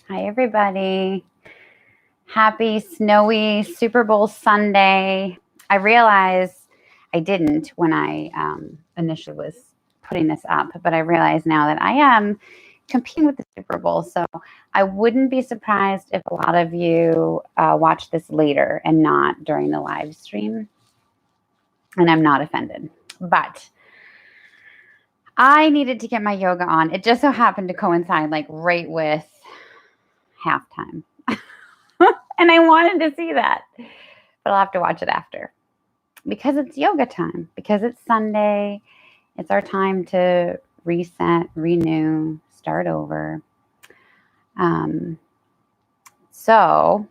Hi, everybody. Happy snowy Super Bowl Sunday. I realize I didn't when I initially was putting this up, but I realize now that I am competing with the Super Bowl. So I wouldn't be surprised if a lot of you watch this later and not during the live stream. And I'm not offended. But I needed to get my yoga on. It just so happened to coincide right with halftime. And I wanted to see that, but I'll have to watch it after because it's yoga time, because it's Sunday. It's our time to reset, renew, start over. So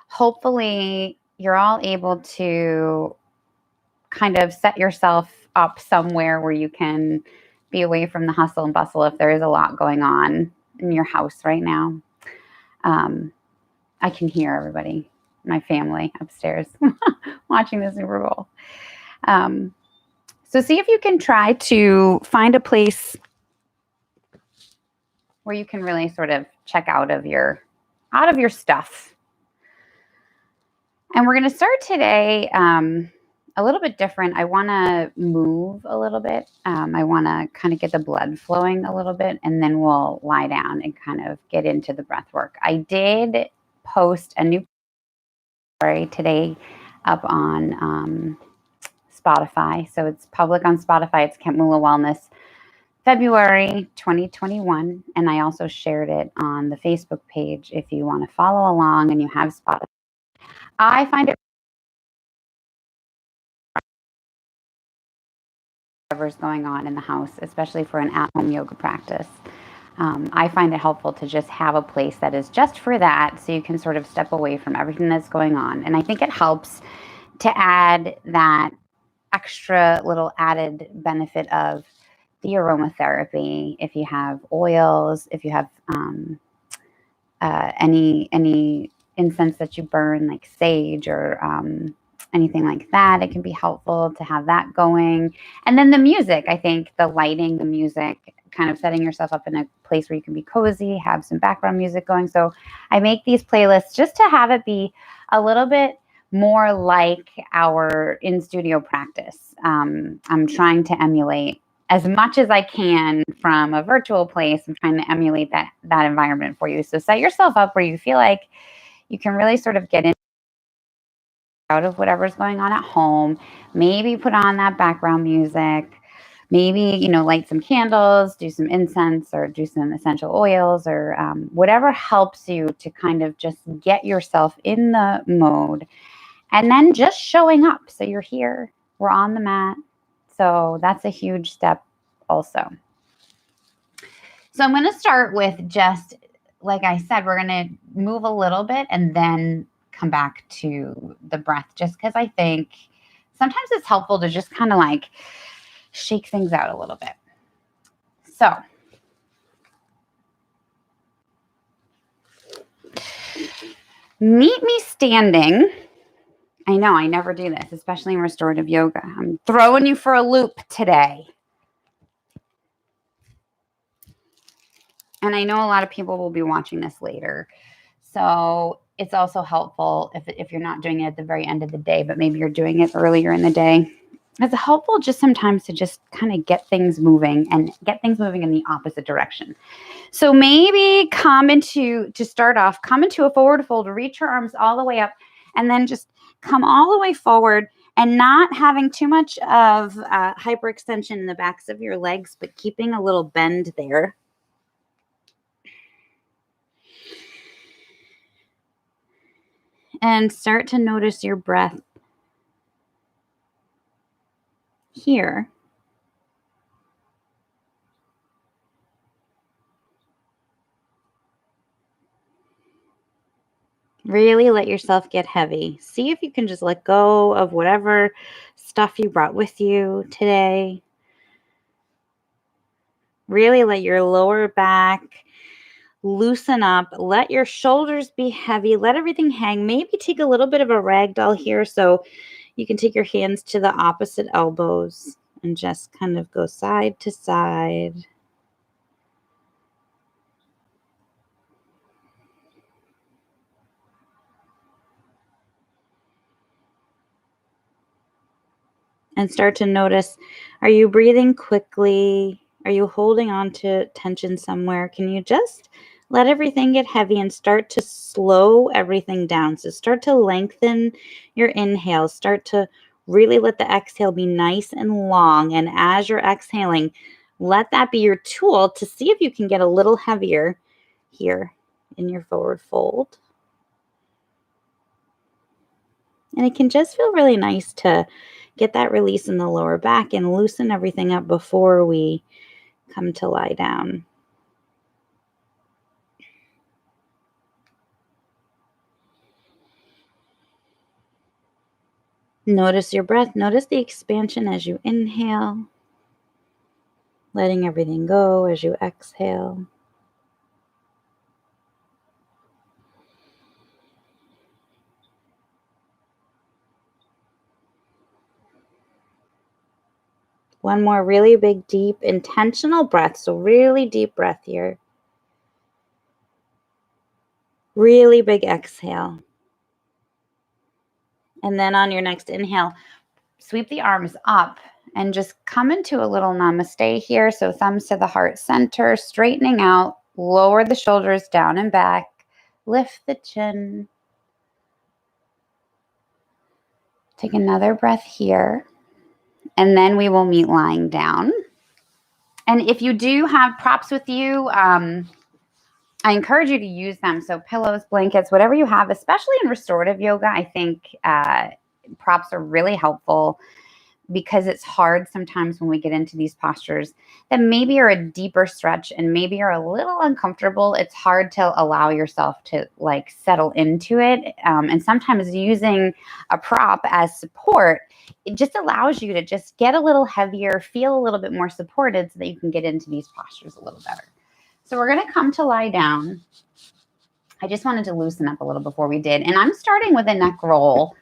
hopefully you're all able to kind of set yourself up somewhere where you can be away from the hustle and bustle if there is a lot going on in your house right now. I can hear everybody, my family upstairs watching the Super Bowl. So see if you can try to find a place where you can really sort of check out of your stuff. And we're going to start today a little bit different. I want to move a little bit. I want to kind of get the blood flowing a little bit, and then we'll lie down and kind of get into the breath work. I did post a new story today up on Spotify. So it's public on Spotify. It's Camp Mula Wellness, February 2021. And I also shared it on the Facebook page if you want to follow along and you have Spotify. I find it whatever's going on in the house, especially for an at-home yoga practice. I find it helpful to just have a place that is just for that, so you can sort of step away from everything that's going on. And I think it helps to add that extra little added benefit of the aromatherapy. If you have oils, if you have any incense that you burn, like sage or anything like that, it can be helpful to have that going. And then the music, I think the lighting, the music, kind of setting yourself up in a place where you can be cozy, have some background music going. So I make these playlists just to have it be a little bit more like our in-studio practice. I'm trying to emulate as much as I can from a virtual place. I'm trying to emulate that environment for you. So set yourself up where you feel like you can really sort of get in out of whatever's going on at home. Maybe put on that background music. Maybe, light some candles, do some incense or do some essential oils or whatever helps you to kind of just get yourself in the mode. And then just showing up. So you're here, we're on the mat. So that's a huge step also. So I'm going to start with just, like I said, we're going to move a little bit and then come back to the breath, just because I think sometimes it's helpful to just kind of shake things out a little bit. So meet me standing. I know I never do this, especially in restorative yoga. I'm throwing you for a loop today. And I know a lot of people will be watching this later. So it's also helpful if you're not doing it at the very end of the day, but maybe you're doing it earlier in the day. It's helpful just sometimes to just kind of get things moving and get things moving in the opposite direction. So maybe come into a forward fold, reach your arms all the way up, and then just come all the way forward and not having too much of hyperextension in the backs of your legs, but keeping a little bend there. And start to notice your breath here. Really let yourself get heavy. See if you can just let go of whatever stuff you brought with you today. Really let your lower back loosen up. Let your shoulders be heavy. Let everything hang. Maybe take a little bit of a ragdoll here so you can take your hands to the opposite elbows and just kind of go side to side. And start to notice, are you breathing quickly? Are you holding on to tension somewhere? Can you just let everything get heavy and start to slow everything down? So start to lengthen your inhale. Start to really let the exhale be nice and long. And as you're exhaling, let that be your tool to see if you can get a little heavier here in your forward fold. And it can just feel really nice to get that release in the lower back and loosen everything up before we come to lie down. Notice your breath. Notice the expansion as you inhale, letting everything go as you exhale. One more really big, deep, intentional breath. So really deep breath here. Really big exhale. And then on your next inhale, sweep the arms up and just come into a little namaste here. So thumbs to the heart center, straightening out, lower the shoulders down and back, lift the chin. Take another breath here. And then we will meet lying down. And if you do have props with you, I encourage you to use them. So pillows, blankets, whatever you have, especially in restorative yoga, I think props are really helpful because it's hard sometimes when we get into these postures that maybe are a deeper stretch and maybe you're a little uncomfortable. It's hard to allow yourself to like settle into it. And sometimes using a prop as support, it just allows you to just get a little heavier, feel a little bit more supported so that you can get into these postures a little better. So we're going to come to lie down. I just wanted to loosen up a little before we did. And I'm starting with a neck roll.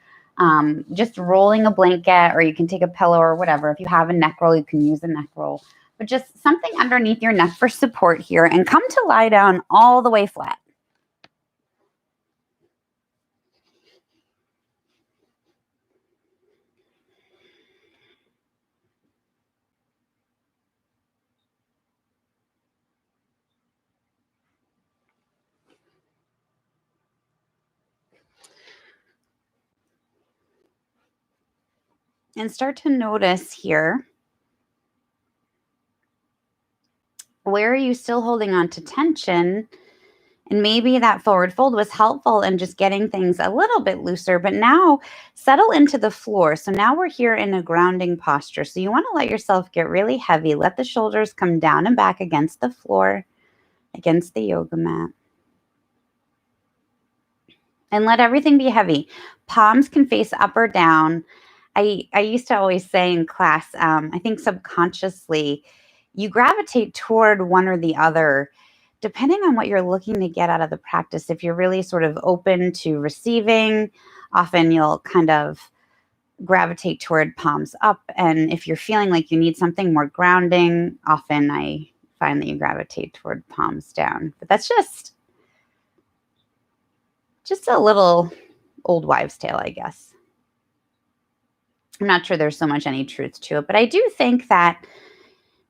Just rolling a blanket, or you can take a pillow or whatever. If you have a neck roll, you can use a neck roll. But just something underneath your neck for support here, and come to lie down all the way flat. And start to notice here, where are you still holding on to tension? And maybe that forward fold was helpful in just getting things a little bit looser, but now settle into the floor. So now we're here in a grounding posture. So you want to let yourself get really heavy. Let the shoulders come down and back against the floor, against the yoga mat. And let everything be heavy. Palms can face up or down. I used to always say in class, I think subconsciously, you gravitate toward one or the other, depending on what you're looking to get out of the practice. If you're really sort of open to receiving, often you'll kind of gravitate toward palms up. And if you're feeling like you need something more grounding, often I find that you gravitate toward palms down. But that's just a little old wives' tale, I guess. I'm not sure there's so much any truth to it, but I do think that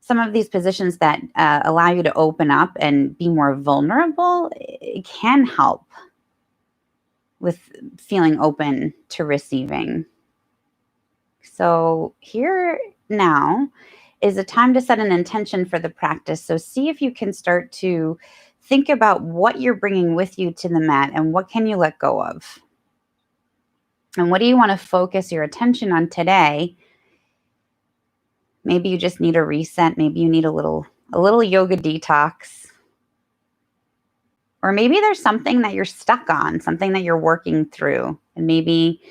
some of these positions that allow you to open up and be more vulnerable, it can help with feeling open to receiving. So here now is a time to set an intention for the practice. So see if you can start to think about what you're bringing with you to the mat and what can you let go of. And what do you want to focus your attention on today? Maybe you just need a reset. Maybe you need a little yoga detox. Or maybe there's something that you're stuck on, something that you're working through, and maybe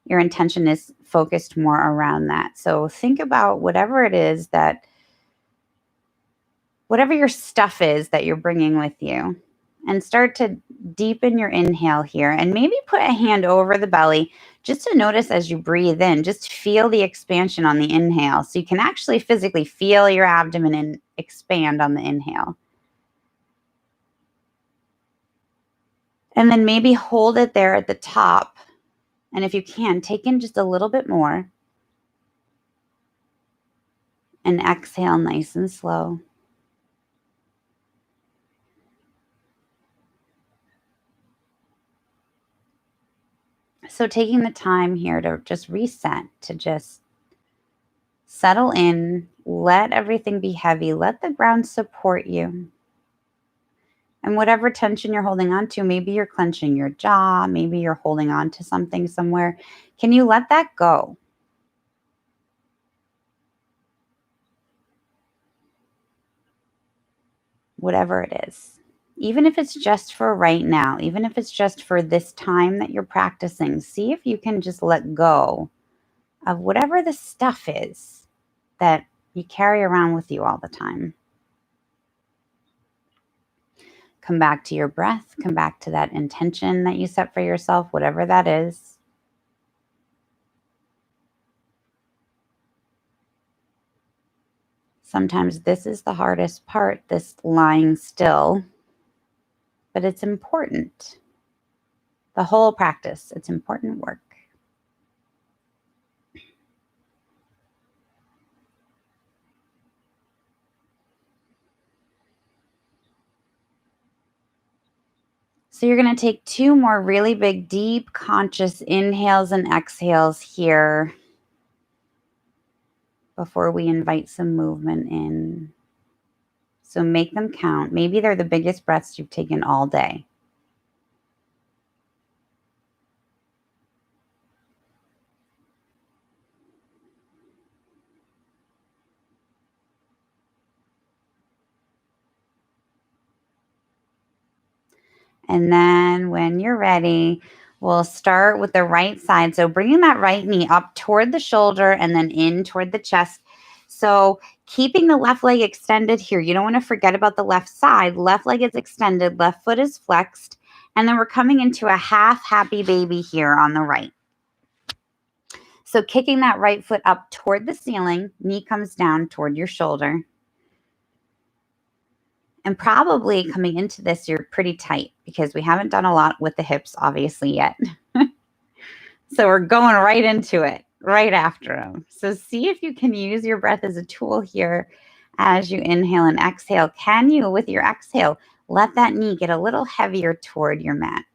your intention is focused more around that. So think about whatever it is whatever your stuff is that you're bringing with you, and start to deepen your inhale here, and maybe put a hand over the belly just to notice as you breathe in, just feel the expansion on the inhale. So you can actually physically feel your abdomen and expand on the inhale. And then maybe hold it there at the top. And if you can, take in just a little bit more. And exhale nice and slow. So taking the time here to just reset, to just settle in, let everything be heavy, let the ground support you. And whatever tension you're holding on to, maybe you're clenching your jaw, maybe you're holding on to something somewhere. Can you let that go? Whatever it is. Even if it's just for right now, even if it's just for this time that you're practicing, see if you can just let go of whatever the stuff is that you carry around with you all the time. Come back to your breath, come back to that intention that you set for yourself, whatever that is. Sometimes this is the hardest part, this lying still, but it's important. The whole practice, it's important work. So you're going to take 2 more really big, deep, conscious inhales and exhales here before we invite some movement in. So make them count. Maybe they're the biggest breaths you've taken all day. And then when you're ready, we'll start with the right side. So bringing that right knee up toward the shoulder and then in toward the chest. So keeping the left leg extended here. You don't want to forget about the left side. Left leg is extended, left foot is flexed. And then we're coming into a half happy baby here on the right. So kicking that right foot up toward the ceiling, knee comes down toward your shoulder. And probably coming into this, you're pretty tight because we haven't done a lot with the hips, obviously, yet. So we're going right into it, right after them. So see if you can use your breath as a tool here as you inhale and exhale. Can you, with your exhale, let that knee get a little heavier toward your mat?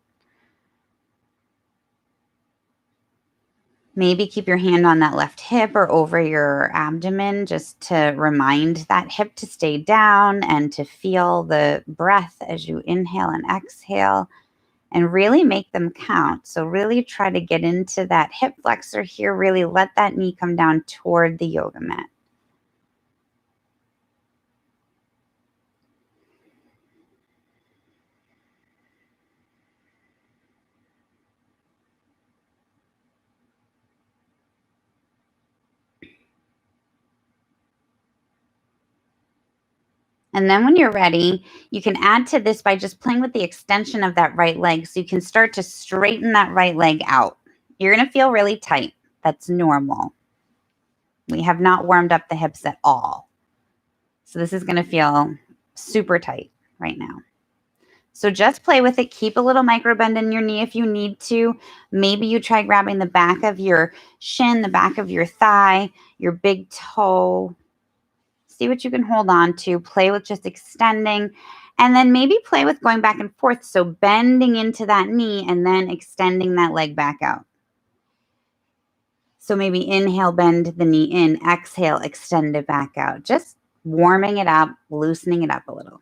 Maybe keep your hand on that left hip or over your abdomen just to remind that hip to stay down and to feel the breath as you inhale and exhale and really make them count. So really try to get into that hip flexor here. Really let that knee come down toward the yoga mat. And then when you're ready, you can add to this by just playing with the extension of that right leg. So you can start to straighten that right leg out. You're going to feel really tight. That's normal. We have not warmed up the hips at all. So this is going to feel super tight right now. So just play with it. Keep a little micro bend in your knee if you need to. Maybe you try grabbing the back of your shin, the back of your thigh, your big toe. See what you can hold on to. Play with just extending. And then maybe play with going back and forth. So bending into that knee and then extending that leg back out. So maybe inhale, bend the knee in. Exhale, extend it back out. Just warming it up, loosening it up a little.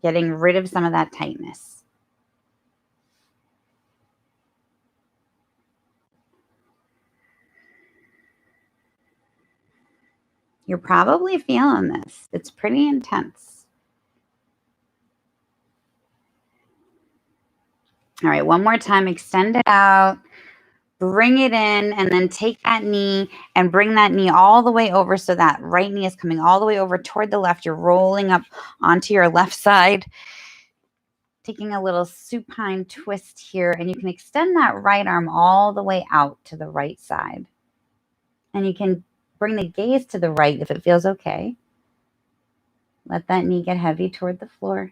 Getting rid of some of that tightness. You're probably feeling this. It's pretty intense. All right, one more time. Extend it out. Bring it in and then take that knee and bring that knee all the way over so that right knee is coming all the way over toward the left. You're rolling up onto your left side. Taking a little supine twist here, and you can extend that right arm all the way out to the right side. And you can bring the gaze to the right if it feels okay. Let that knee get heavy toward the floor.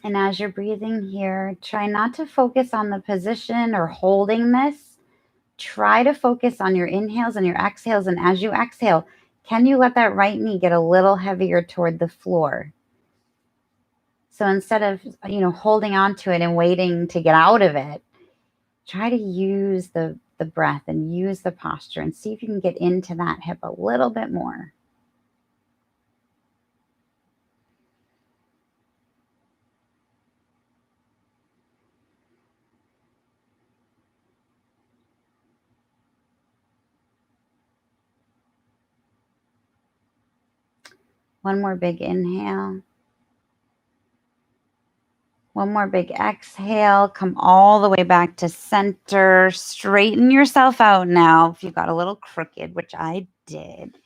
And as you're breathing here, try not to focus on the position or holding this. Try to focus on your inhales and your exhales. And as you exhale, can you let that right knee get a little heavier toward the floor? So instead of, holding on to it and waiting to get out of it, try to use the breath and use the posture and see if you can get into that hip a little bit more. One more big inhale. One more big exhale. Come all the way back to center. Straighten yourself out now. If you got a little crooked, which I did.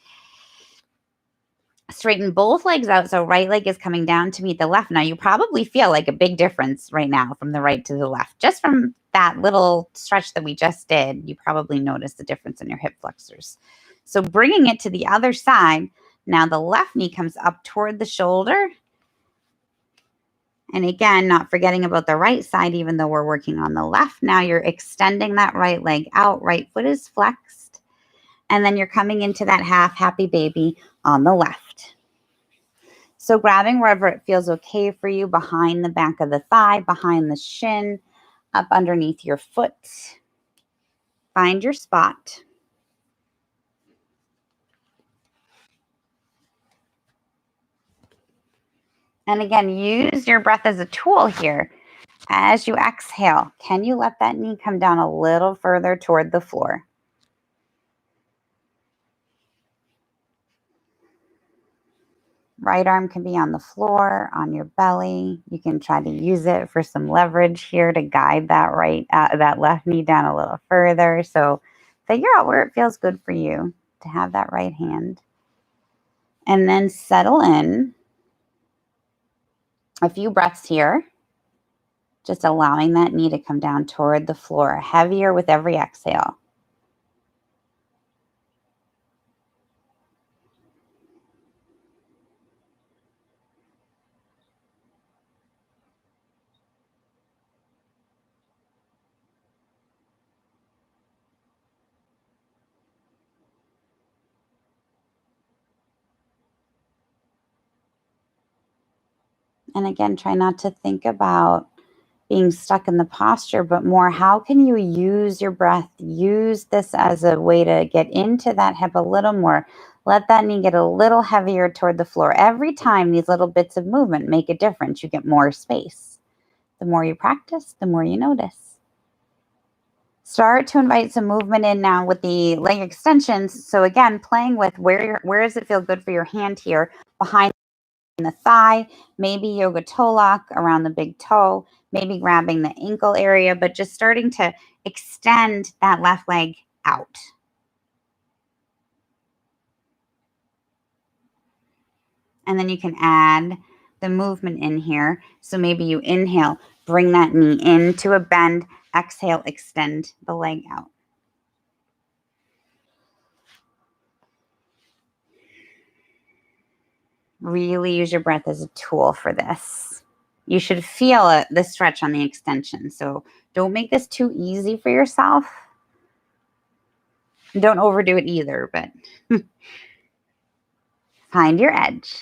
Straighten both legs out. So right leg is coming down to meet the left. Now you probably feel like a big difference right now from the right to the left. Just from that little stretch that we just did, you probably noticed the difference in your hip flexors. So bringing it to the other side. Now the left knee comes up toward the shoulder. And again, not forgetting about the right side, even though we're working on the left. Now you're extending that right leg out. Right foot is flexed. And then you're coming into that half happy baby on the left. So grabbing wherever it feels okay for you, behind the back of the thigh, behind the shin, up underneath your foot. Find your spot. And again, use your breath as a tool here. As you exhale, can you let that knee come down a little further toward the floor? Right arm can be on the floor, on your belly. You can try to use it for some leverage here to guide that left knee down a little further. So figure out where it feels good for you to have that right hand. And then settle in. A few breaths here. Just allowing that knee to come down toward the floor, heavier with every exhale. And again, try not to think about being stuck in the posture, but more how can you use your breath, use this as a way to get into that hip a little more. Let that knee get a little heavier toward the floor. Every time these little bits of movement make a difference, you get more space. The more you practice, the more you notice. Start to invite some movement in now with the leg extensions. So again, playing with where does it feel good for your hand here? Behind the thigh, maybe yoga toe lock around the big toe, maybe grabbing the ankle area, but just starting to extend that left leg out. And then you can add the movement in here. So maybe you inhale, bring that knee into a bend, exhale, extend the leg out. Really use your breath as a tool for this. You should feel the stretch on the extension. So don't make this too easy for yourself. Don't overdo it either, but find your edge.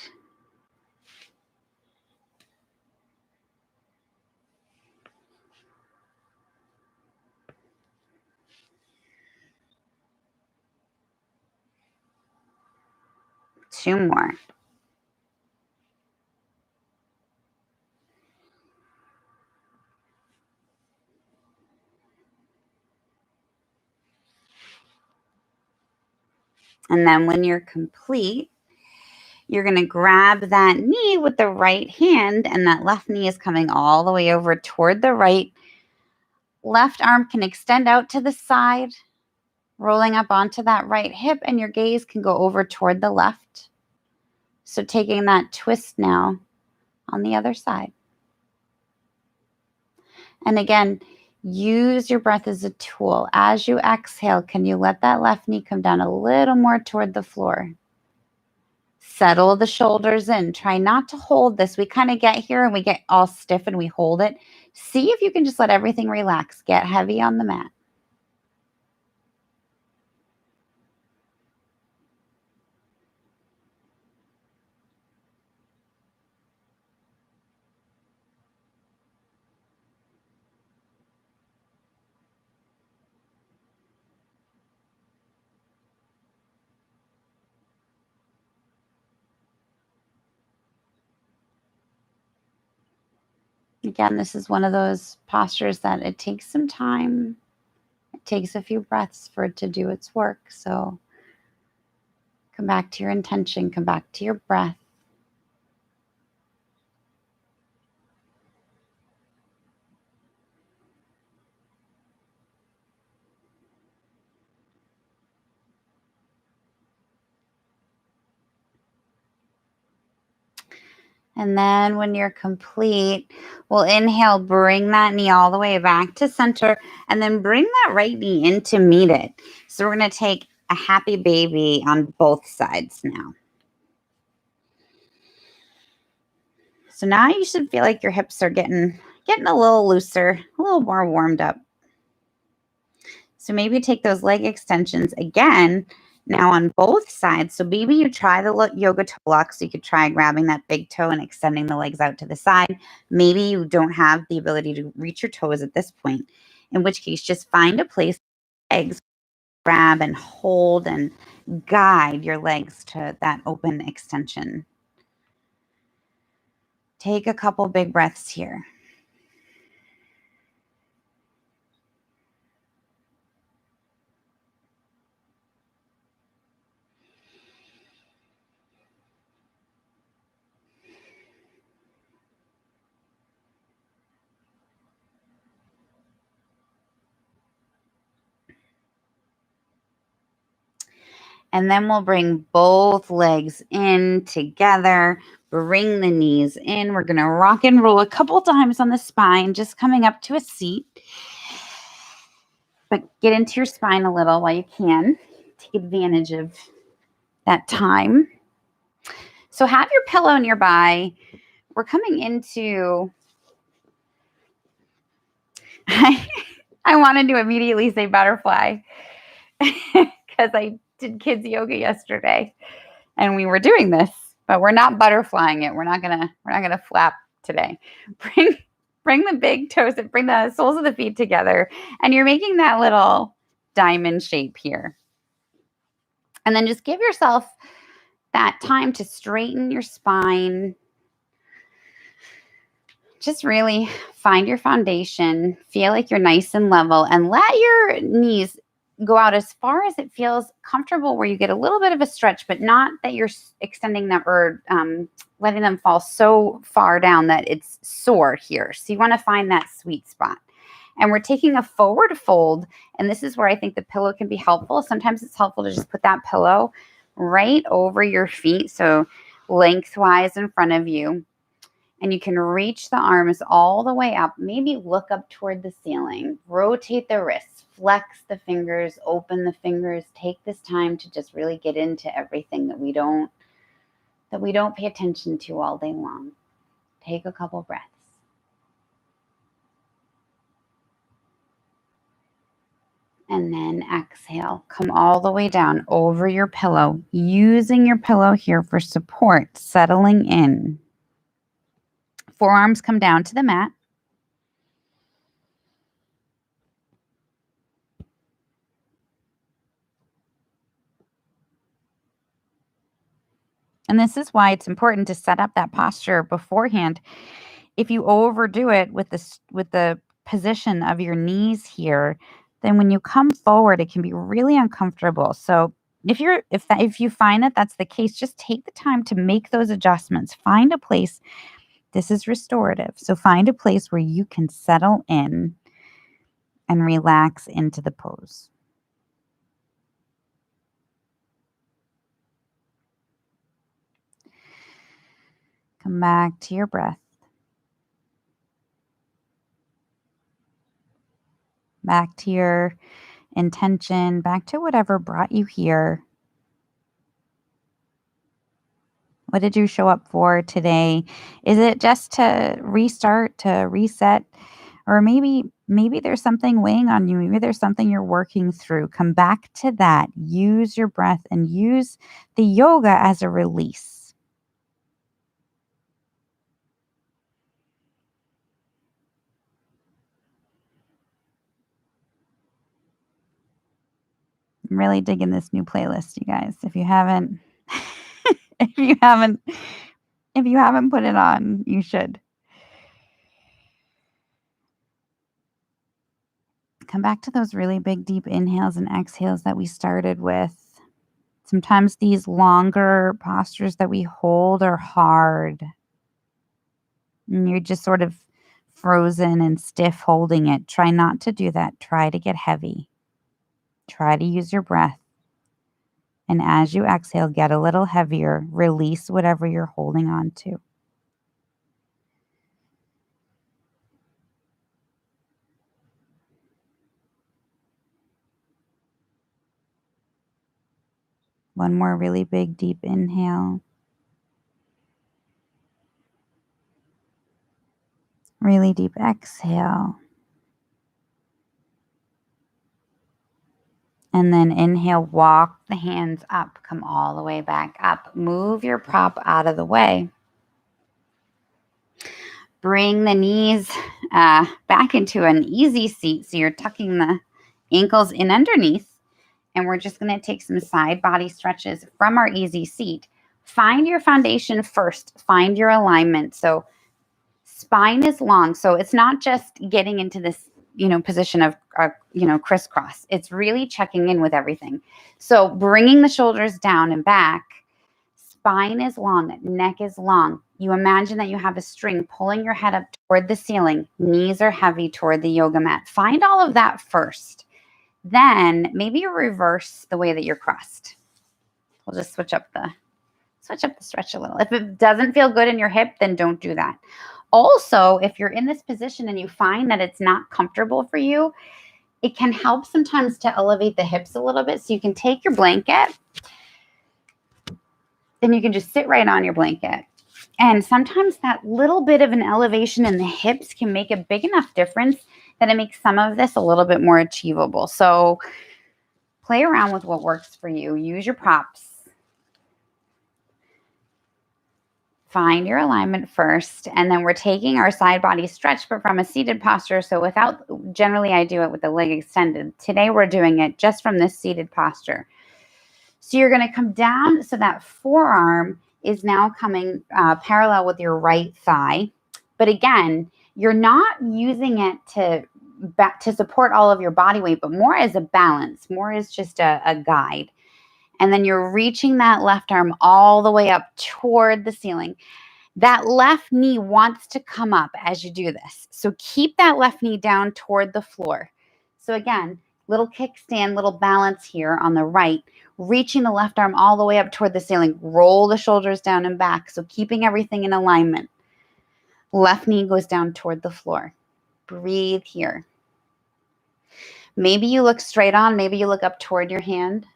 Two more. And then when you're complete, you're going to grab that knee with the right hand, and that left knee is coming all the way over toward the right. Left arm can extend out to the side, rolling up onto that right hip, and your gaze can go over toward the left. So taking that twist now on the other side. And again, use your breath as a tool. As you exhale, can you let that left knee come down a little more toward the floor? Settle the shoulders in. Try not to hold this. We kind of get here and we get all stiff and we hold it. See if you can just let everything relax. Get heavy on the mat. Again, this is one of those postures that it takes some time. It takes a few breaths for it to do its work. So come back to your intention, come back to your breath. And then when you're complete, we'll inhale, bring that knee all the way back to center, and then bring that right knee in to meet it. So we're going to take a happy baby on both sides now. So now you should feel like your hips are getting a little looser, a little more warmed up. So maybe take those leg extensions again now on both sides. So maybe you try the yoga toe lock. So you could try grabbing that big toe and extending the legs out to the side. Maybe you don't have the ability to reach your toes at this point, in which case just find a place legs grab and hold and guide your legs to that open extension. Take a couple big breaths here. And then we'll bring both legs in together. Bring the knees in. We're going to rock and roll a couple times on the spine, just coming up to a seat. But get into your spine a little while you can. Take advantage of that time. So have your pillow nearby. We're coming into... I wanted to immediately say butterfly because I did kids yoga yesterday and we were doing this, but we're not butterflying it. We're not gonna flap today. Bring the big toes, bring the soles of the feet together, and you're making that little diamond shape here. And then just give yourself that time to straighten your spine. Just really find your foundation, feel like you're nice and level, and let your knees go out as far as it feels comfortable, where you get a little bit of a stretch, but not that you're extending them or letting them fall so far down that it's sore here. So you want to find that sweet spot. And we're taking a forward fold, and this is where I think the pillow can be helpful. Sometimes it's helpful to just put that pillow right over your feet, so lengthwise in front of you. And you can reach the arms all the way up. Maybe look up toward the ceiling. Rotate the wrists. Flex the fingers. Open the fingers. Take this time to just really get into everything that we don't pay attention to all day long. Take a couple breaths. And then exhale. Come all the way down over your pillow. Using your pillow here for support. Settling in. Forearms come down to the mat. And this is why it's important to set up that posture beforehand. If you overdo it with the position of your knees here, then when you come forward, it can be really uncomfortable. So if you find that that's the case, just take the time to make those adjustments. Find a place. This is restorative. So find a place where you can settle in and relax into the pose. Come back to your breath. Back to your intention, back to whatever brought you here. What did you show up for today? Is it just to restart, to reset? Or maybe there's something weighing on you. Maybe there's something you're working through. Come back to that. Use your breath and use the yoga as a release. I'm really digging this new playlist, you guys. If you haven't if you haven't put it on, you should. Come back to those really big deep inhales and exhales that we started with. Sometimes these longer postures that we hold are hard. And you're just sort of frozen and stiff holding it. Try not to do that. Try to get heavy. Try to use your breath. And as you exhale, get a little heavier. Release whatever you're holding on to. One more really big, deep inhale. Really deep exhale. And then inhale, walk the hands up, come all the way back up. Move your prop out of the way. Bring the knees back into an easy seat. So you're tucking the ankles in underneath. And we're just going to take some side body stretches from our easy seat. Find your foundation first. Find your alignment. So spine is long. So it's not just getting into this, position of, crisscross. It's really checking in with everything. So bringing the shoulders down and back. Spine is long. Neck is long. You imagine that you have a string pulling your head up toward the ceiling. Knees are heavy toward the yoga mat. Find all of that first. Then maybe you reverse the way that you're crossed. We'll just switch up the stretch a little. If it doesn't feel good in your hip, then don't do that. Also, if you're in this position and you find that it's not comfortable for you, it can help sometimes to elevate the hips a little bit. So you can take your blanket and you can just sit right on your blanket. And sometimes that little bit of an elevation in the hips can make a big enough difference that it makes some of this a little bit more achievable. So play around with what works for you. Use your props. Find your alignment first. And then we're taking our side body stretch, but from a seated posture. So generally I do it with the leg extended. Today we're doing it just from this seated posture. So you're going to come down. So that forearm is now coming parallel with your right thigh. But again, you're not using it to support all of your body weight, but more as a balance, more as just a guide. And then you're reaching that left arm all the way up toward the ceiling. That left knee wants to come up as you do this. So keep that left knee down toward the floor. So again, little kickstand, little balance here on the right, reaching the left arm all the way up toward the ceiling. Roll the shoulders down and back. So keeping everything in alignment. Left knee goes down toward the floor. Breathe here. Maybe you look straight on. Maybe you look up toward your hand.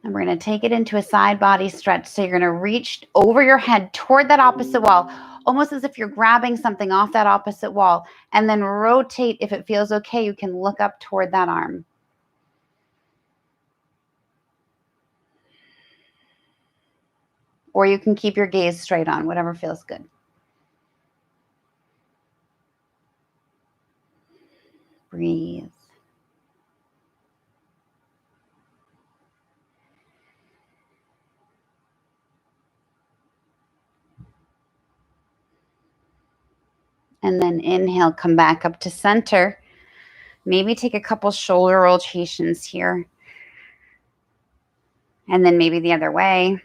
And we're going to take it into a side body stretch. So you're going to reach over your head toward that opposite wall, almost as if you're grabbing something off that opposite wall. And then rotate. If it feels okay, you can look up toward that arm. Or you can keep your gaze straight on, whatever feels good. Breathe. And then inhale, come back up to center. Maybe take a couple shoulder rotations here. And then maybe the other way.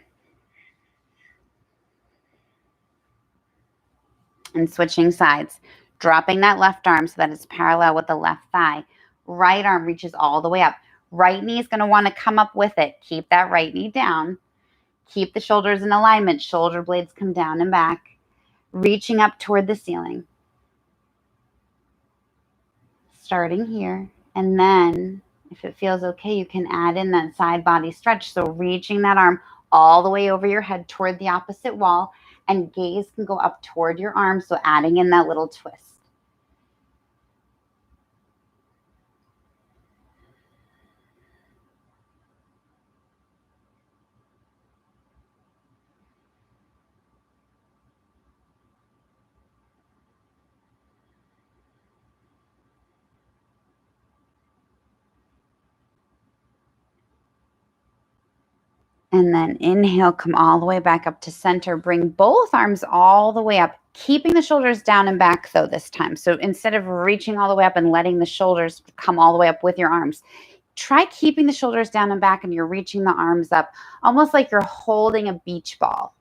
And switching sides. Dropping that left arm so that it's parallel with the left thigh. Right arm reaches all the way up. Right knee is going to want to come up with it. Keep that right knee down. Keep the shoulders in alignment. Shoulder blades come down and back. Reaching up toward the ceiling. Starting here. And then If it feels okay, you can add in that side body stretch. So reaching that arm all the way over your head toward the opposite wall, and gaze can go up toward your arm. So adding in that little twist. And then inhale, come all the way back up to center. Bring both arms all the way up, keeping the shoulders down and back though this time. So instead of reaching all the way up and letting the shoulders come all the way up with your arms, try keeping the shoulders down and back and you're reaching the arms up, almost like you're holding a beach ball.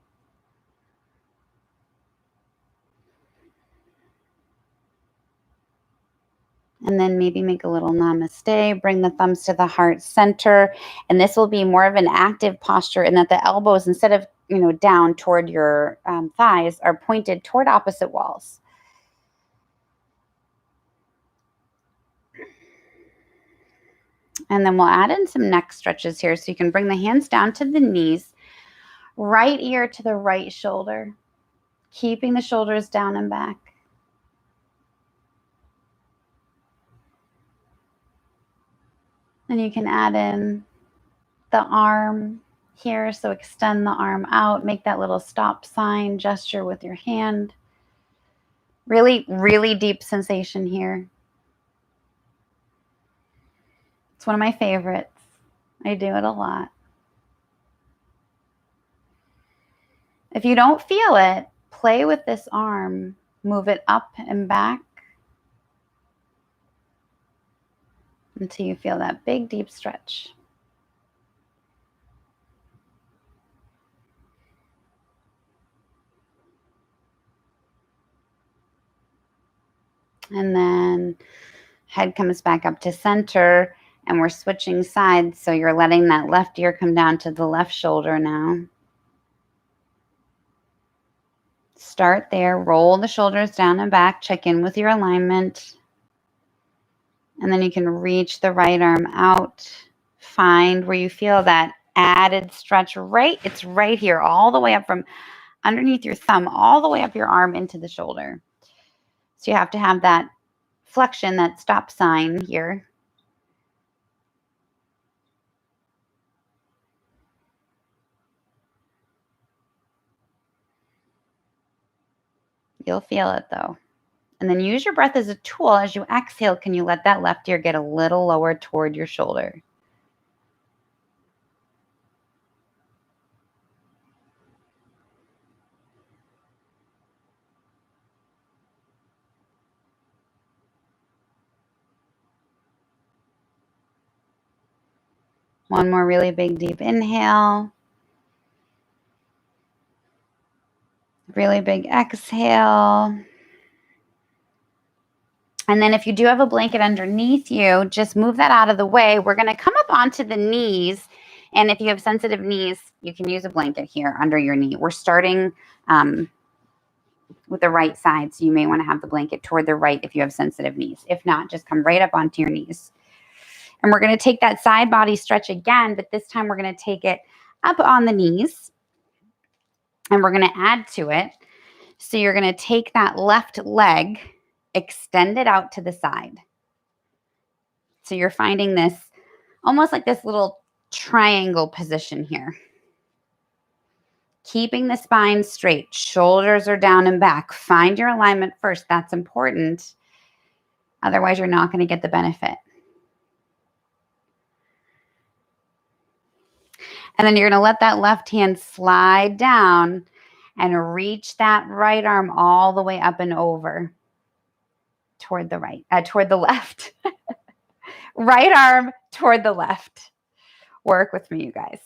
And then maybe make a little namaste, bring the thumbs to the heart center. And this will be more of an active posture in that the elbows, instead of, down toward your thighs, are pointed toward opposite walls. And then we'll add in some neck stretches here. So you can bring the hands down to the knees, right ear to the right shoulder, keeping the shoulders down and back. And you can add in the arm here. So extend the arm out, make that little stop sign gesture with your hand. Really, really deep sensation here. It's one of my favorites. I do it a lot. If you don't feel it, play with this arm. Move it up and back until you feel that big, deep stretch. And then head comes back up to center and we're switching sides. So you're letting that left ear come down to the left shoulder now. Start there, roll the shoulders down and back, check in with your alignment. And then you can reach the right arm out. Find where you feel that added stretch right. It's right here, all the way up from underneath your thumb, all the way up your arm into the shoulder. So you have to have that flexion, that stop sign here. You'll feel it though. And then use your breath as a tool. As you exhale, can you let that left ear get a little lower toward your shoulder? One more really big, deep inhale. Really big exhale. And then if you do have a blanket underneath you, just move that out of the way. We're going to come up onto the knees. And if you have sensitive knees, you can use a blanket here under your knee. We're starting with the right side. So you may want to have the blanket toward the right if you have sensitive knees. If not, just come right up onto your knees. And we're going to take that side body stretch again, but this time we're going to take it up on the knees. And we're going to add to it. So you're going to take that left leg, extend it out to the side. So you're finding this almost like this little triangle position here. Keeping the spine straight, shoulders are down and back. Find your alignment first. That's important. Otherwise, you're not going to get the benefit. And then you're going to let that left hand slide down and reach that right arm all the way up and over toward the right, toward the left. Right arm toward the left. Work with me, you guys.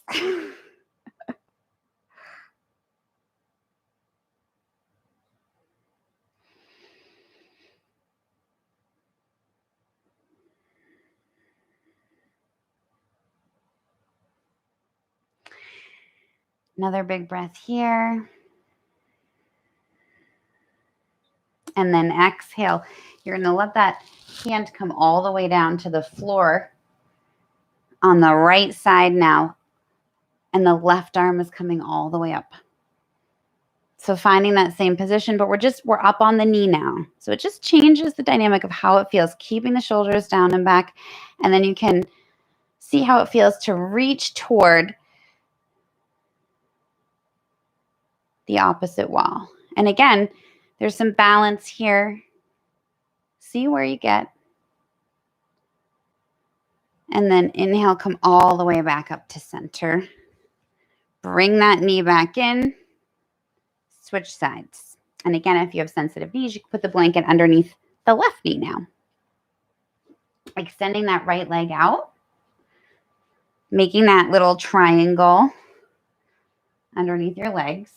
Another big breath here. And then exhale. You're going to let that hand come all the way down to the floor. On the right side now, and the left arm is coming all the way up. So finding that same position, but we're up on the knee now. So it just changes the dynamic of how it feels, keeping the shoulders down and back. And then you can see how it feels to reach toward the opposite wall. And again, there's some balance here. See where you get. And then inhale, come all the way back up to center. Bring that knee back in. Switch sides. And again, if you have sensitive knees, you can put the blanket underneath the left knee now. Extending that right leg out. Making that little triangle underneath your legs.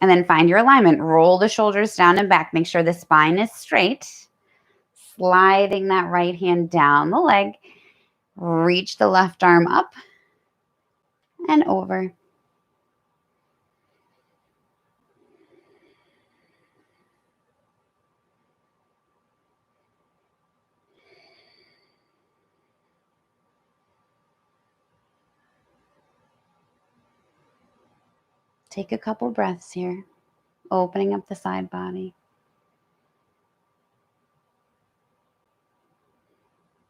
And then find your alignment. Roll the shoulders down and back. Make sure the spine is straight. Sliding that right hand down the leg. Reach the left arm up and over. Take a couple breaths here, opening up the side body.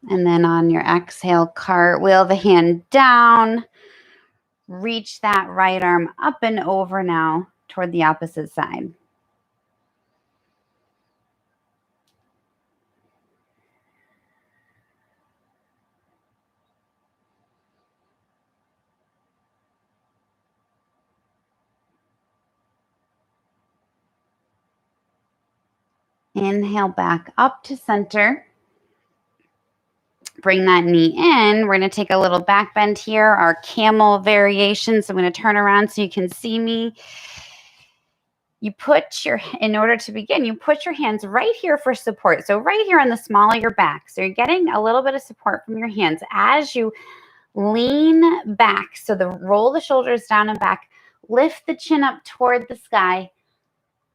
And then on your exhale, cartwheel the hand down. Reach that right arm up and over now toward the opposite side. Inhale back up to center. Bring that knee in. We're going to take a little back bend here, our camel variation. So I'm going to turn around so you can see me. In order to begin, you put your hands right here for support. So right here on the small of your back. So you're getting a little bit of support from your hands as you lean back. So roll the shoulders down and back. Lift the chin up toward the sky.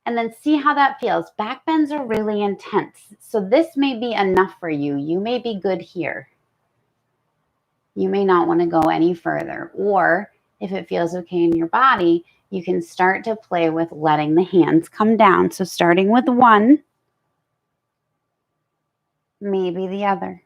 And then see how that feels. Back bends are really intense. So this may be enough for you. You may be good here. You may not want to go any further. Or if it feels okay in your body, you can start to play with letting the hands come down. So starting with one, maybe the other.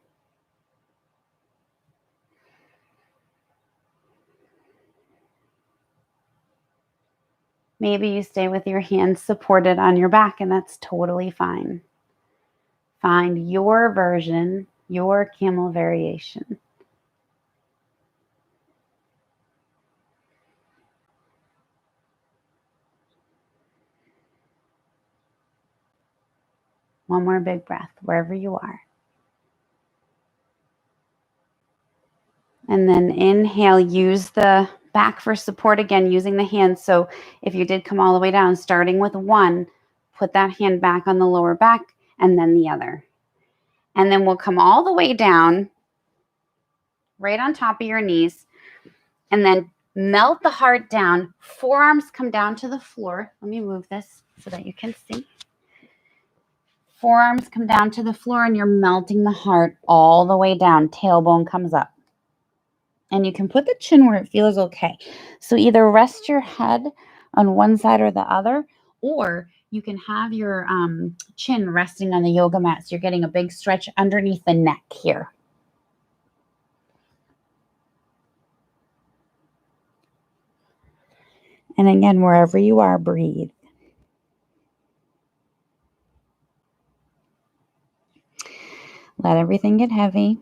Maybe you stay with your hands supported on your back, and that's totally fine. Find your version, your camel variation. One more big breath, wherever you are. And then inhale, use the back for support again, using the hands. So if you did come all the way down, starting with one, put that hand back on the lower back and then the other. And then we'll come all the way down, right on top of your knees, and then melt the heart down. Forearms come down to the floor. Let me move this so that you can see. Forearms come down to the floor and you're melting the heart all the way down. Tailbone comes up. And you can put the chin where it feels okay. So either rest your head on one side or the other, or you can have your chin resting on the yoga mat. So you're getting a big stretch underneath the neck here. And again, wherever you are, breathe. Let everything get heavy.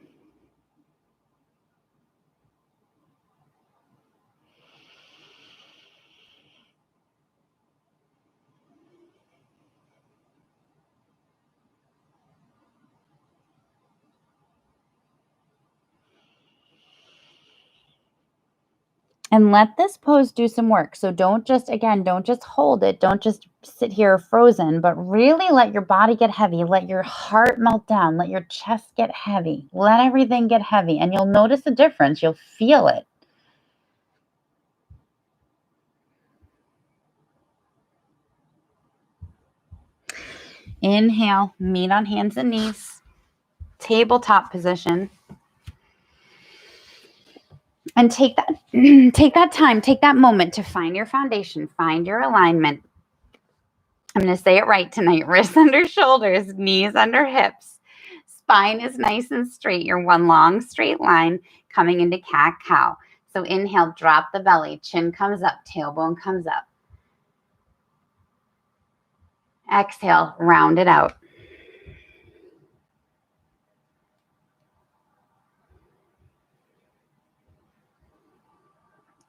And let this pose do some work. So don't just hold it. Don't just sit here frozen, but really let your body get heavy. Let your heart melt down. Let your chest get heavy. Let everything get heavy. And you'll notice a difference. You'll feel it. Inhale, meet on hands and knees. tabletop position. And take that time, take that moment to find your foundation, find your alignment. I'm going to say it right tonight. Wrists under shoulders, knees under hips. Spine is nice and straight. You're one long straight line coming into cat-cow. So inhale, drop the belly. Chin comes up, tailbone comes up. Exhale, round it out.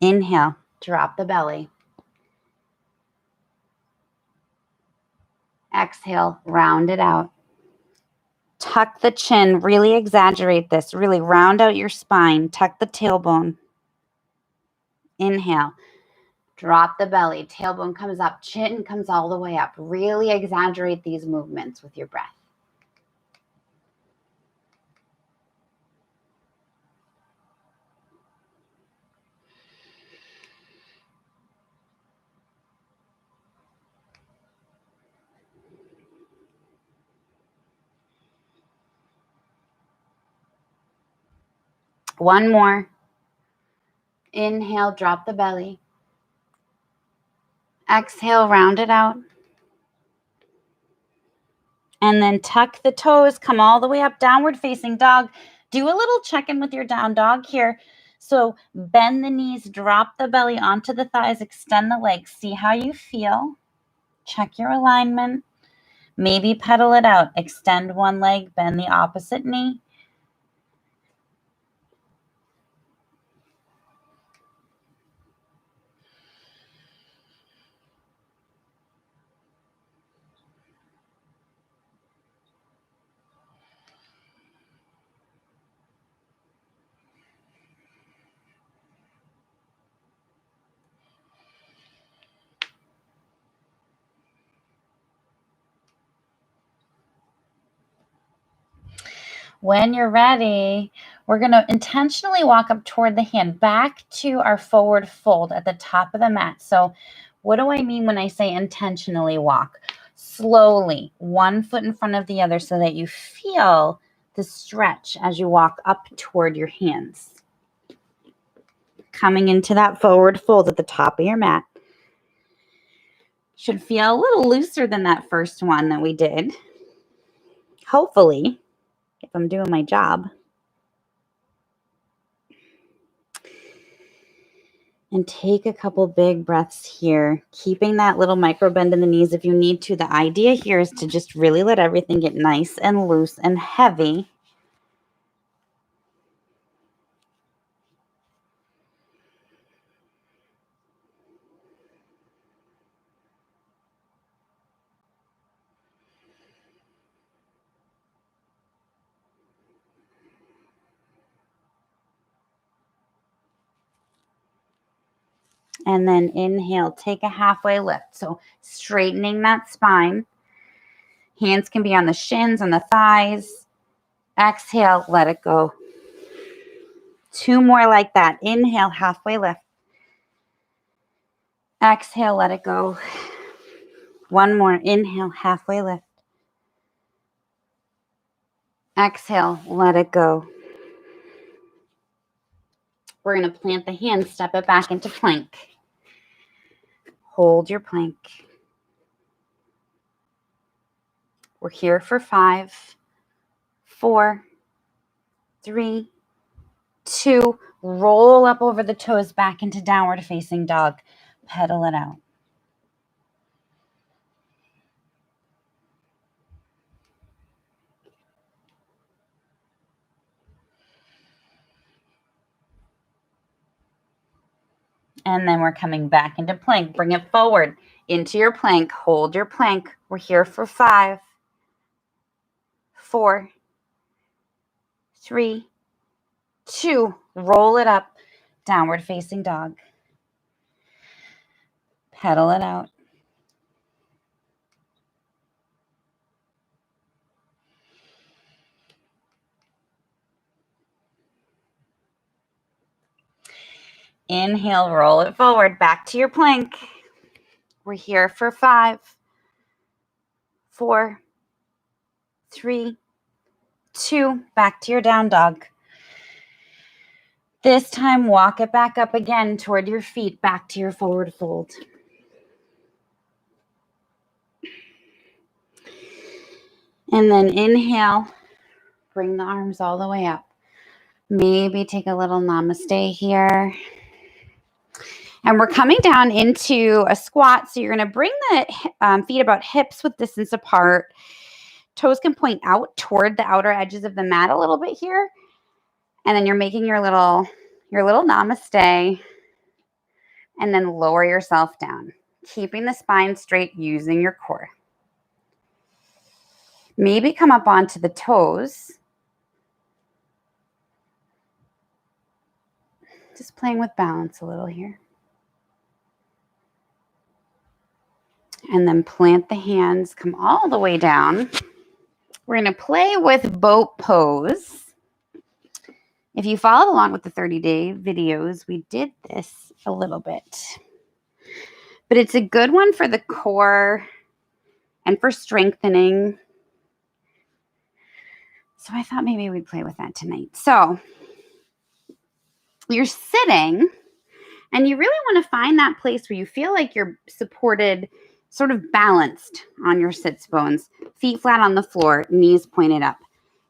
Inhale, drop the belly. Exhale, round it out. Tuck the chin, really exaggerate this, really round out your spine, tuck the tailbone. Inhale, drop the belly, tailbone comes up, chin comes all the way up. Really exaggerate these movements with your breath. One more. Inhale, drop the belly. Exhale, round it out. And then tuck the toes, come all the way up, downward facing dog. Do a little check-in with your down dog here. So bend the knees, drop the belly onto the thighs, extend the legs. See how you feel. Check your alignment. Maybe pedal it out. Extend one leg, bend the opposite knee. When you're ready, we're going to intentionally walk up toward the hand, back to our forward fold at the top of the mat. So what do I mean when I say intentionally walk? Slowly, one foot in front of the other so that you feel the stretch as you walk up toward your hands. Coming into that forward fold at the top of your mat. Should feel a little looser than that first one that we did. Hopefully, if I'm doing my job. And take a couple big breaths here, keeping that little micro bend in the knees if you need to. The idea here is to just really let everything get nice and loose and heavy. And then inhale, take a halfway lift. So straightening that spine. Hands can be on the shins, on the thighs. Exhale, let it go. Two more like that. Inhale, halfway lift. Exhale, let it go. One more. Inhale, halfway lift. Exhale, let it go. We're going to plant the hands, step it back into plank. Hold your plank. We're here for 5, 4, 3, 2. Roll up over the toes back into downward facing dog. Pedal it out. And then we're coming back into plank. Bring it forward into your plank. Hold your plank. We're here for 5, 4, 3, 2. Roll it up. Downward facing dog. Pedal it out. Inhale, roll it forward. Back to your plank. We're here for 5, 4, 3, 2, back to your down dog. This time, walk it back up again toward your feet, back to your forward fold. And then inhale, bring the arms all the way up. Maybe take a little namaste here. And we're coming down into a squat. So you're going to bring the feet about hips width distance apart. Toes can point out toward the outer edges of the mat a little bit here. And then you're making your little namaste. And then lower yourself down, keeping the spine straight using your core. Maybe come up onto the toes. Just playing with balance a little here. And then plant the hands, come all the way down. We're going to play with boat pose. If you followed along with the 30-day videos, we did this a little bit. But it's a good one for the core and for strengthening. So I thought maybe we'd play with that tonight. So you're sitting and you really want to find that place where you feel like you're supported, sort of balanced on your sits bones, feet flat on the floor, knees pointed up.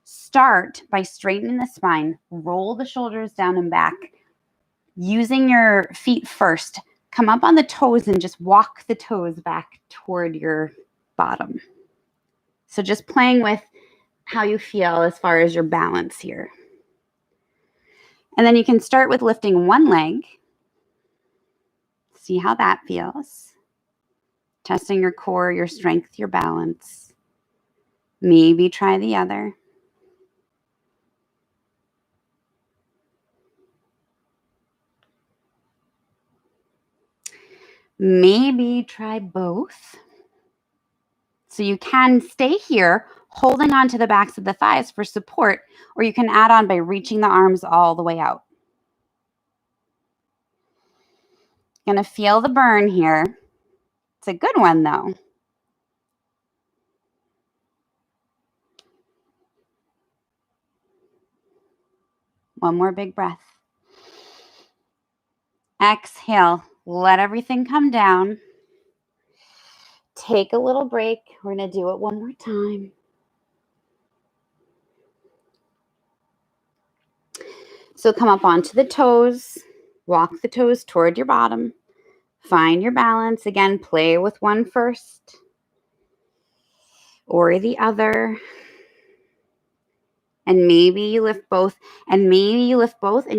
Start by straightening the spine, roll the shoulders down and back, using your feet first. Come up on the toes and just walk the toes back toward your bottom. So just playing with how you feel as far as your balance here. And then you can start with lifting one leg. See how that feels. Testing your core, your strength, your balance. Maybe try the other. Maybe try both. So you can stay here, holding on to the backs of the thighs for support, or you can add on by reaching the arms all the way out. Gonna feel the burn here. It's a good one though. One more big breath. Exhale, let everything come down. Take a little break. We're gonna do it one more time. So come up onto the toes, walk the toes toward your bottom, find your balance. Again, play with one first or the other. And maybe you lift both, and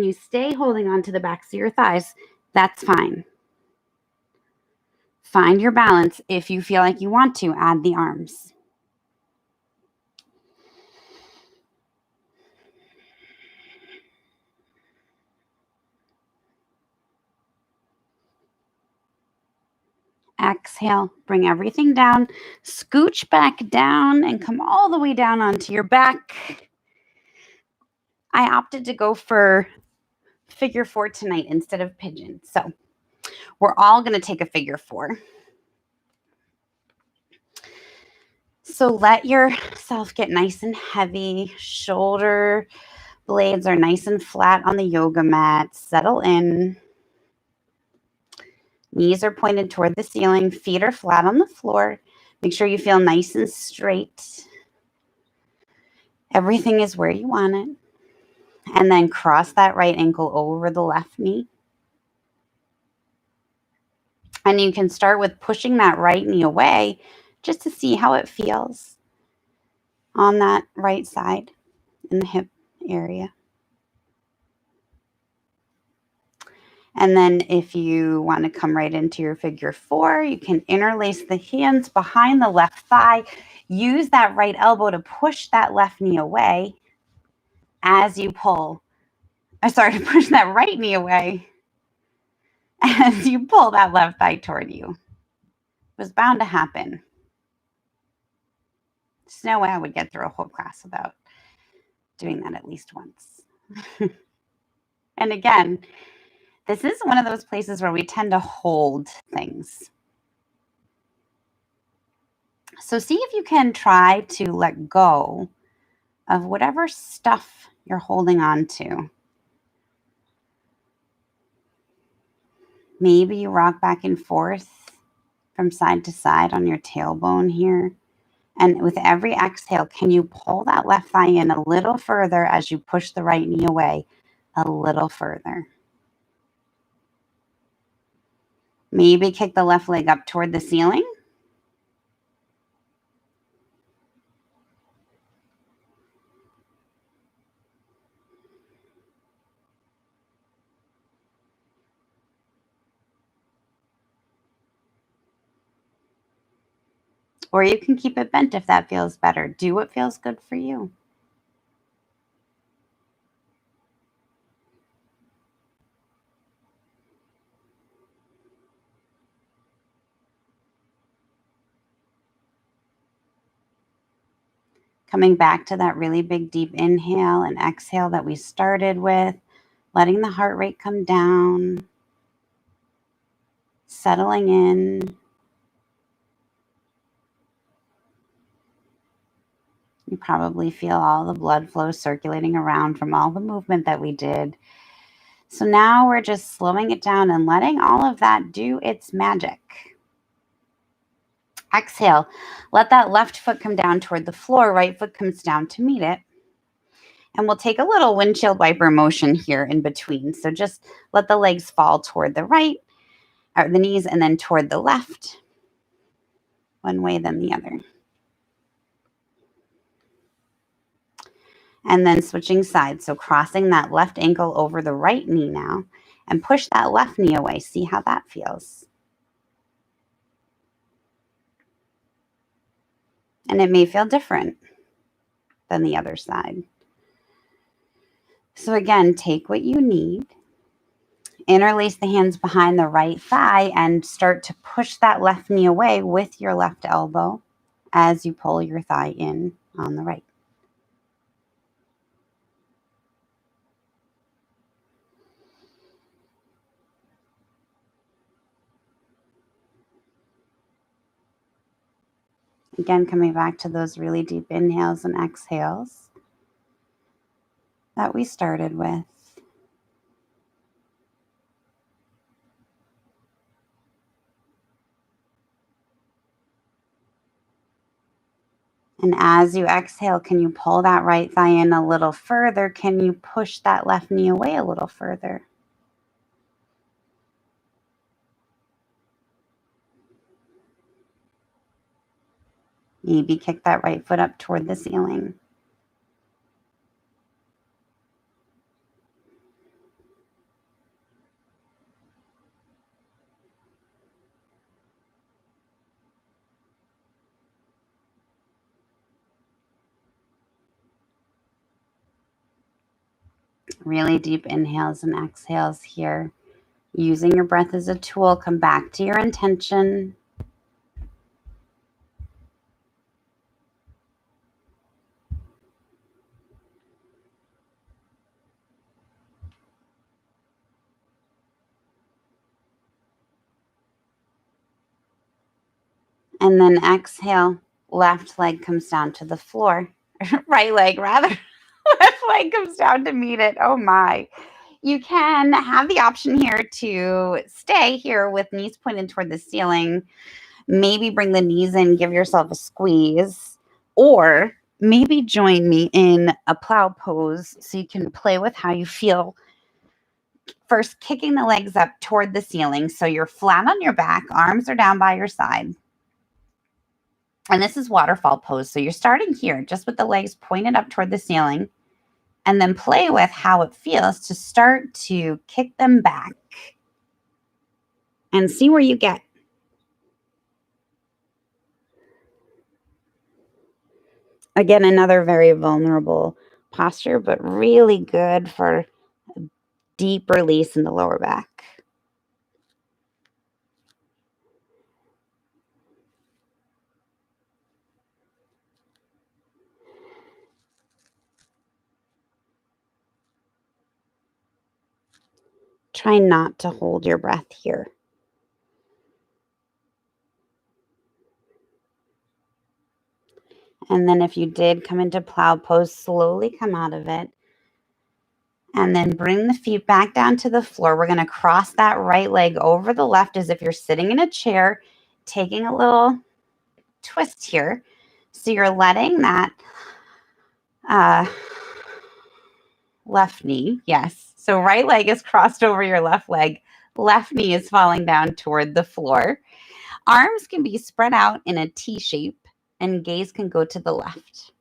you stay holding on to the backs of your thighs. That's fine. Find your balance. If you feel like you want to, add the arms. Exhale, bring everything down, scooch back down and come all the way down onto your back. I opted to go for figure 4 tonight instead of pigeon. So we're all going to take a figure 4. So let yourself get nice and heavy. Shoulder blades are nice and flat on the yoga mat. Settle in. Knees are pointed toward the ceiling. Feet are flat on the floor. Make sure you feel nice and straight. Everything is where you want it. And then cross that right ankle over the left knee. And you can start with pushing that right knee away just to see how it feels on that right side in the hip area. And then if you want to come right into your figure 4, you can interlace the hands behind the left thigh. Use that right elbow to push that left knee away as you pull. To push that right knee away as you pull that left thigh toward you. It was bound to happen. There's no way I would get through a whole class without doing that at least once. And again, this is one of those places where we tend to hold things. So see if you can try to let go of whatever stuff you're holding on to. Maybe you rock back and forth from side to side on your tailbone here. And with every exhale, can you pull that left thigh in a little further as you push the right knee away a little further? Maybe kick the left leg up toward the ceiling. Or you can keep it bent if that feels better. Do what feels good for you. Coming back to that really big deep inhale and exhale that we started with, letting the heart rate come down, settling in. You probably feel all the blood flow circulating around from all the movement that we did. So now we're just slowing it down and letting all of that do its magic. Exhale, let that left foot come down toward the floor, right foot comes down to meet it. And we'll take a little windshield wiper motion here in between. So just let the legs fall toward the right, or the knees, and then toward the left, one way, then the other. And then switching sides. So crossing that left ankle over the right knee now, and push that left knee away. See how that feels. And it may feel different than the other side. So again, take what you need. Interlace the hands behind the right thigh and start to push that left knee away with your left elbow as you pull your thigh in on the right. Again, coming back to those really deep inhales and exhales that we started with. And as you exhale, can you pull that right thigh in a little further? Can you push that left knee away a little further? Maybe kick that right foot up toward the ceiling. Really deep inhales and exhales here. Using your breath as a tool, come back to your intention. And then exhale, left leg comes down to the floor. Right leg, rather. Left leg comes down to meet it. Oh my. You can have the option here to stay here with knees pointed toward the ceiling. Maybe bring the knees in, give yourself a squeeze, or maybe join me in a plow pose so you can play with how you feel. First, kicking the legs up toward the ceiling so you're flat on your back, arms are down by your side. And this is waterfall pose. So you're starting here just with the legs pointed up toward the ceiling, and then play with how it feels to start to kick them back and see where you get. Again, another very vulnerable posture, but really good for deep release in the lower back. Try not to hold your breath here. And then if you did come into plow pose, slowly come out of it. And then bring the feet back down to the floor. We're going to cross that right leg over the left as if you're sitting in a chair, taking a little twist here. So you're letting that left knee, yes. So right leg is crossed over your left leg. Left knee is falling down toward the floor. Arms can be spread out in a T shape and gaze can go to the left.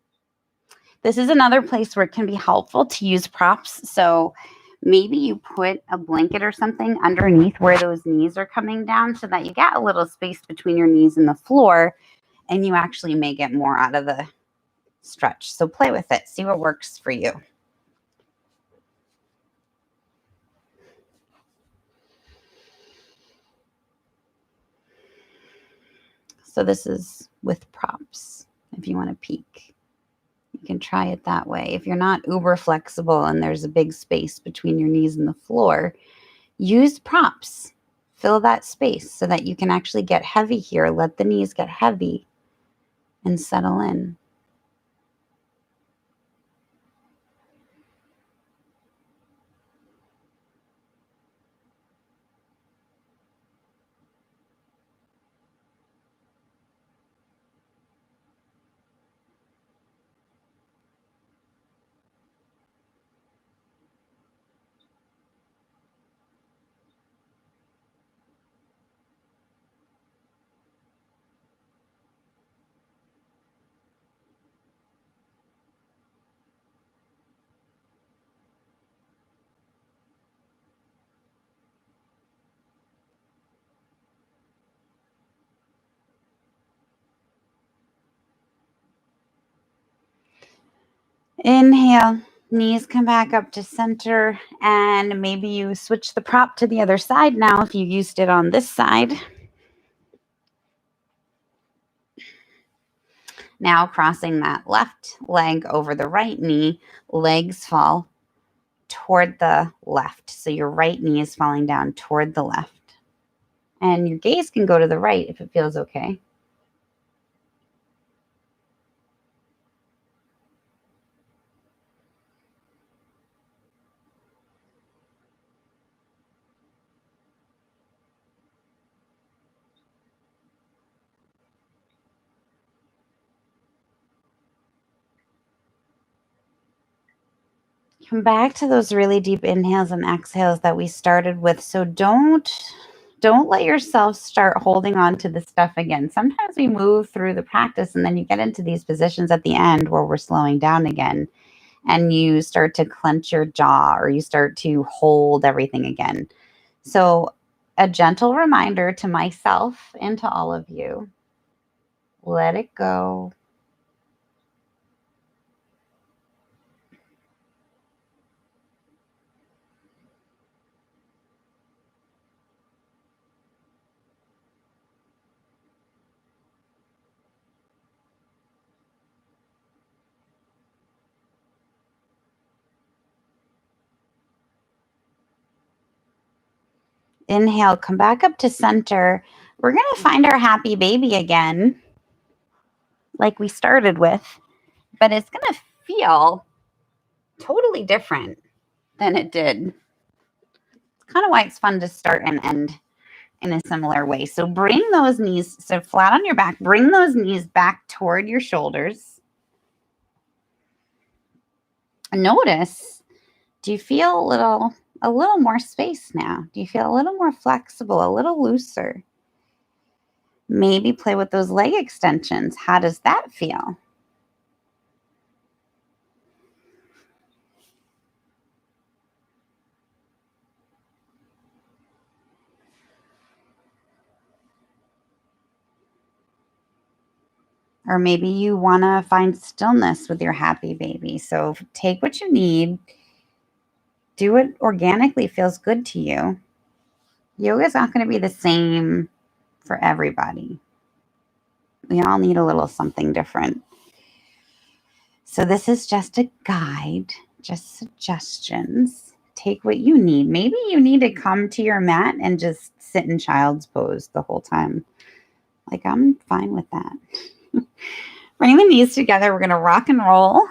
This is another place where it can be helpful to use props. So maybe you put a blanket or something underneath where those knees are coming down so that you get a little space between your knees and the floor, and you actually may get more out of the stretch. So play with it. See what works for you. So this is with props if you want to peek. You can try it that way. If you're not uber flexible and there's a big space between your knees and the floor, use props. Fill that space so that you can actually get heavy here. Let the knees get heavy and settle in. Inhale, knees come back up to center, and maybe you switch the prop to the other side now if you used it on this side. Now crossing that left leg over the right knee, legs fall toward the left. So your right knee is falling down toward the left. And your gaze can go to the right if it feels okay. Come back to those really deep inhales and exhales that we started with. So don't let yourself start holding on to the stuff again. Sometimes we move through the practice and then you get into these positions at the end where we're slowing down again and you start to clench your jaw or you start to hold everything again. So a gentle reminder to myself and to all of you, let it go. Inhale, come back up to center. We're going to find our happy baby again, like we started with, but it's going to feel totally different than it did. It's kind of why it's fun to start and end in a similar way. So bring those knees, so flat on your back, bring those knees back toward your shoulders. Notice, do you feel a little more space now? Do you feel a little more flexible, a little looser? Maybe play with those leg extensions. How does that feel? Or maybe you want to find stillness with your happy baby. So take what you need. Do what organically feels good to you. Yoga is not going to be the same for everybody. We all need a little something different. So this is just a guide, just suggestions. Take what you need. Maybe you need to come to your mat and just sit in child's pose the whole time. Like, I'm fine with that. Bring the knees together. We're going to rock and roll.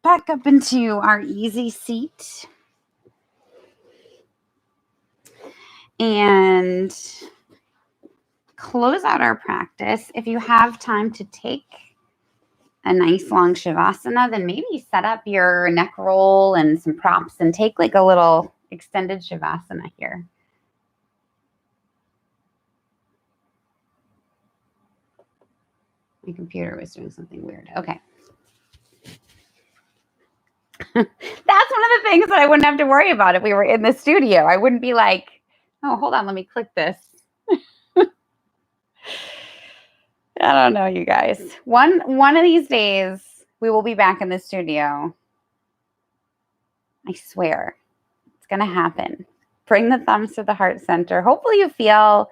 Back up into our easy seat. And close out our practice. If you have time to take a nice long Shavasana, then maybe set up your neck roll and some props and take like a little extended Shavasana here. My computer was doing something weird. Okay. That's one of the things that I wouldn't have to worry about if we were in the studio. I wouldn't be like, oh, hold on, let me click this. I don't know, you guys. One of these days, we will be back in the studio. I swear. It's going to happen. Bring the thumbs to the heart center. Hopefully you feel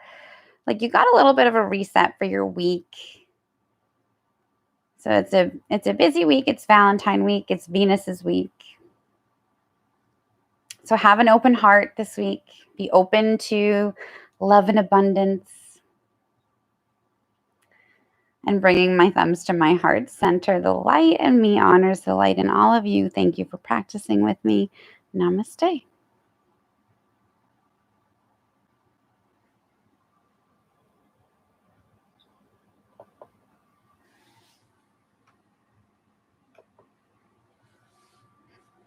like you got a little bit of a reset for your week. So it's a busy week. It's Valentine week. It's Venus's week. So have an open heart this week. Be open to love and abundance. And bringing my thumbs to my heart center. The light in me honors the light in all of you. Thank you for practicing with me. Namaste.